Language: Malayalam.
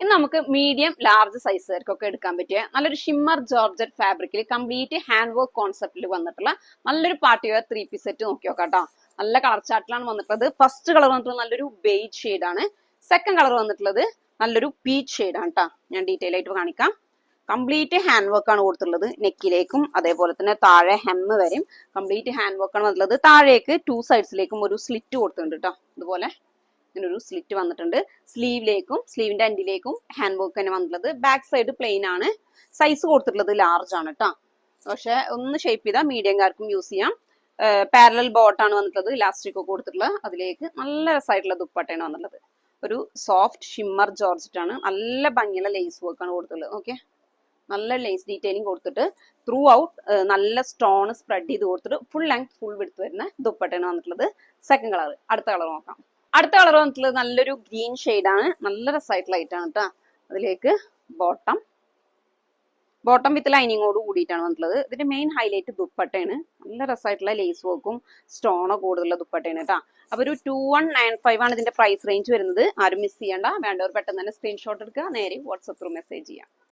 ഇന്ന് നമുക്ക് മീഡിയം ലാർജ് സൈസുകാർക്കൊക്കെ എടുക്കാൻ പറ്റിയ നല്ലൊരു ഷിമ്മർ ജോർജറ്റ് ഫാബ്രിക്കിൽ കംപ്ലീറ്റ് ഹാൻഡ് വർക്ക് കോൺസെപ്റ്റിൽ വന്നിട്ടുള്ള നല്ലൊരു പാർട്ടി വെയർ 3 പീസ് സെറ്റ് നോക്കി നോക്കാട്ടോ. നല്ല കളർ ചാർട്ടിലാണ് വന്നിട്ടുള്ളത്. ഫസ്റ്റ് കളർ വന്നിട്ടുള്ളത് നല്ലൊരു ബേജ് ഷെയ്ഡാണ്. സെക്കൻഡ് കളർ വന്നിട്ടുള്ളത് നല്ലൊരു പീച്ച് ഷെയ്ഡാണ് കേട്ടോ. ഞാൻ ഡീറ്റെയിൽ ആയിട്ട് കാണിക്കാം. കംപ്ലീറ്റ് ഹാൻഡ് വർക്ക് ആണ് കൊടുത്തിട്ടുള്ളത്. നെക്കിലേക്കും അതേപോലെ തന്നെ താഴെ ഹെമ്മ് വരെയും കംപ്ലീറ്റ് ഹാൻഡ് വർക്ക് ആണ് വന്നിട്ടുള്ളത്. താഴേക്ക് 2 സൈഡ്സിലേക്കും ഒരു സ്ലിറ്റ് കൊടുത്തിട്ടുണ്ട് കേട്ടോ. ഇതുപോലെ ഇങ്ങനൊരു സ്ലിറ്റ് വന്നിട്ടുണ്ട്. സ്ലീവിലേക്കും സ്ലീവിന്റെ എൻഡിലേക്കും ഹാൻഡ് വർക്ക് തന്നെ വന്നിട്ടുള്ളത്. ബാക്ക് സൈഡ് പ്ലെയിൻ ആണ്. സൈസ് കൊടുത്തിട്ടുള്ളത് ലാർജ് ആണ് കേട്ടോ. പക്ഷെ ഒന്ന് ഷേപ്പ് ചെയ്താൽ മീഡിയംകാർക്കും യൂസ് ചെയ്യാം. പാരലൽ ബോട്ടാണ് വന്നിട്ടുള്ളത്. ഇലാസ്റ്റിക് ഒക്കെ കൊടുത്തിട്ടുള്ളത്. അതിലേക്ക് നല്ല രസമായിട്ടുള്ള ദുപ്പട്ടയാണ് വന്നിട്ടുള്ളത്. ഒരു സോഫ്റ്റ് ഷിമ്മർ ജോർജറ്റ് ആണ്. നല്ല ഭംഗിയുള്ള ലേസ് വർക്ക് ആണ് കൊടുത്തിട്ടുള്ളത്. ഓക്കെ, നല്ല ലേസ് ഡീറ്റെയിലിംഗ് കൊടുത്തിട്ട് ത്രൂ ഔട്ട് നല്ല സ്റ്റോൺ സ്പ്രെഡ് ചെയ്ത് കൊടുത്തിട്ട് ഫുൾ ലെങ്ത് ഫുൾ വിഡ്ത്ത് വരുന്ന ദുപ്പട്ടയാണ് വന്നിട്ടുള്ളത്. Second colour. അടുത്ത കളർ നോക്കാം. അടുത്ത കളർ വന്നിട്ടുള്ളത് നല്ലൊരു ഗ്രീൻ ഷെയ്ഡാണ്. നല്ല രസമായിട്ടുള്ള ലൈറ്റാണ് കേട്ടോ. അതിലേക്ക് ബോട്ടം വിത്ത് ലൈനിങ്ങോട് കൂടിയിട്ടാണ് വന്നിട്ടുള്ളത്. ഇതിന്റെ മെയിൻ ഹൈലൈറ്റ് ദുപ്പട്ടയാണ്. നല്ല രസമായിട്ടുള്ള ലേസ് വർക്കും സ്റ്റോണോ കൂടുതലുള്ള ദുപ്പട്ടയാണ് കേട്ടോ. അപ്പൊ ഒരു 2195 ആണ് ഇതിന്റെ പ്രൈസ് റേഞ്ച് വരുന്നത്. ആരും മിസ് ചെയ്യണ്ട. വേണ്ടവർ പെട്ടെന്ന് തന്നെ സ്ക്രീൻഷോട്ട് എടുക്കുക. നേരെ വാട്സപ്പ് ത്രൂ മെസ്സേജ് ചെയ്യാം.